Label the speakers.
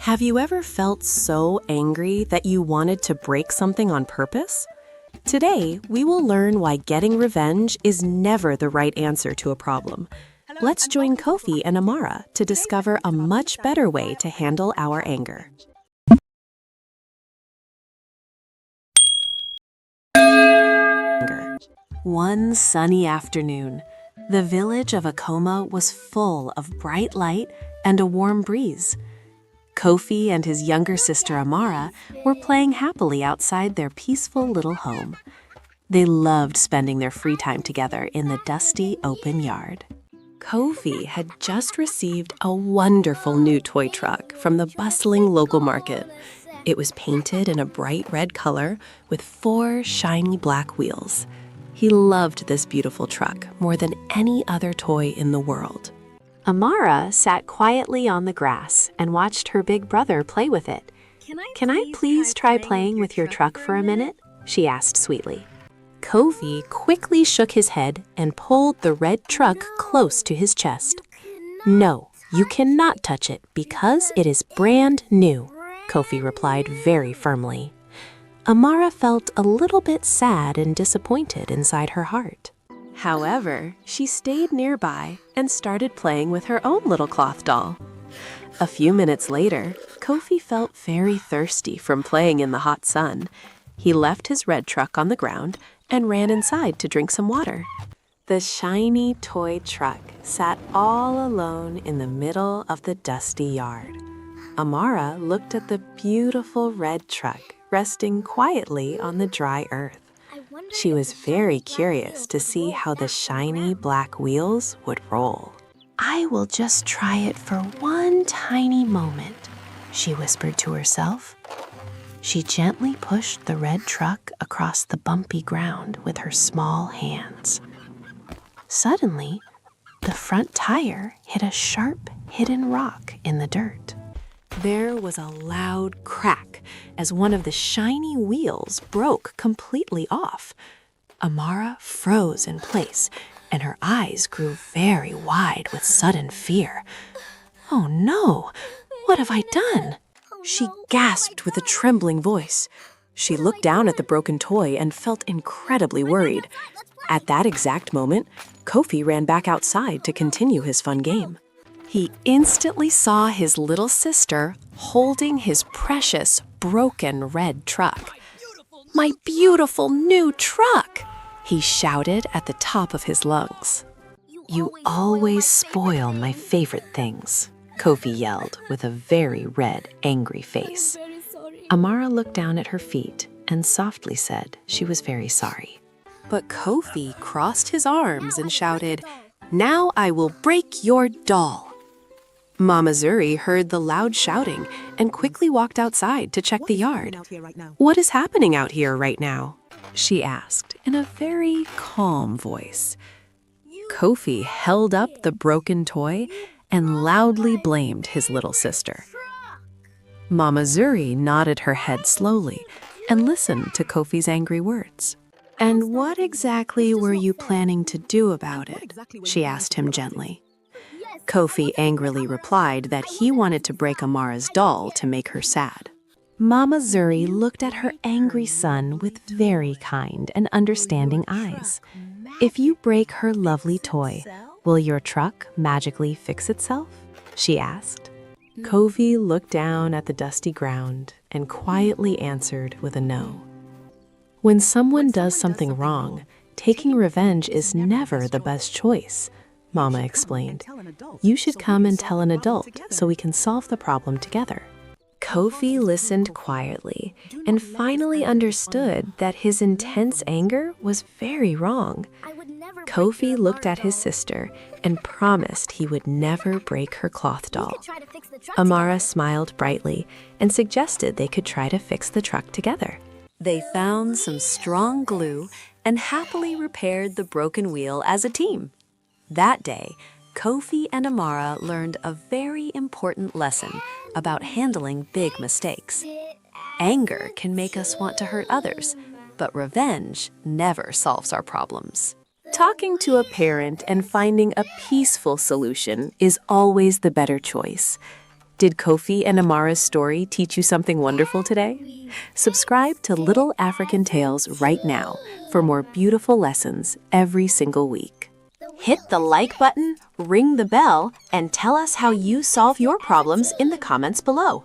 Speaker 1: Have you ever felt so angry that you wanted to break something on purpose? Today, we will learn why getting revenge is never the right answer to a problem. Let's join Kofi and Amara to discover a much better way to handle our anger. One sunny afternoon, the village of Akoma was full of bright light and a warm breeze. Kofi and his younger sister Amara were playing happily outside their peaceful little home. They loved spending their free time together in the dusty, open yard. Kofi had just received a wonderful new toy truck from the bustling local market. It was painted in a bright red color with 4 shiny black wheels. He loved this beautiful truck more than any other toy in the world. Amara sat quietly on the grass and watched her big brother play with it. Can I please try playing with your truck for a minute? She asked sweetly. Kofi quickly shook his head and pulled the red truck close to his chest. No, you cannot touch it because it is brand new, Kofi replied very firmly. Amara felt a little bit sad and disappointed inside her heart. However, she stayed nearby and started playing with her own little cloth doll. A few minutes later, Kofi felt very thirsty from playing in the hot sun. He left his red truck on the ground and ran inside to drink some water. The shiny toy truck sat all alone in the middle of the dusty yard. Amara looked at the beautiful red truck resting quietly on the dry earth. She was very curious to see how the shiny black wheels would roll. I will just try it for one tiny moment, she whispered to herself. She gently pushed the red truck across the bumpy ground with her small hands. Suddenly, the front tire hit a sharp, hidden rock in the dirt. There was a loud crack as one of the shiny wheels broke completely off. Amara froze in place, and her eyes grew very wide with sudden fear. Oh no, what have I done? She gasped with a trembling voice. She looked down at the broken toy and felt incredibly worried. At that exact moment, Kofi ran back outside to continue his fun game. He instantly saw his little sister holding his precious, broken red truck. My beautiful new truck! He shouted at the top of his lungs. You always spoil my favorite things, Kofi yelled with a very red, angry face. Amara looked down at her feet and softly said she was very sorry. But Kofi crossed his arms and shouted, Now I will break your doll. Mama Zuri heard the loud shouting and quickly walked outside to check the yard. What is happening out here right now? She asked in a very calm voice. Kofi held up the broken toy and loudly blamed his little sister. Mama Zuri nodded her head slowly and listened to Kofi's angry words. And what exactly were you planning to do about it? She asked him gently. Kofi angrily replied that he wanted to break Amara's doll to make her sad. Mama Zuri looked at her angry son with very kind and understanding eyes. If you break her lovely toy, will your truck magically fix itself? She asked. Kofi looked down at the dusty ground and quietly answered with a no. When someone does something wrong, taking revenge is never the best choice, Mama explained. You should come and tell an adult so we can solve the problem together. Kofi listened quietly and finally understood that his intense anger was very wrong. Kofi looked at his sister and promised he would never break her cloth doll. Amara smiled brightly and suggested they could try to fix the truck together. They found some strong glue and happily repaired the broken wheel as a team. That day, Kofi and Amara learned a very important lesson about handling big mistakes. Anger can make us want to hurt others, but revenge never solves our problems. Talking to a parent and finding a peaceful solution is always the better choice. Did Kofi and Amara's story teach you something wonderful today? Subscribe to Little African Tales right now for more beautiful lessons every single week. Hit the like button, ring the bell, and tell us how you solve your problems in the comments below.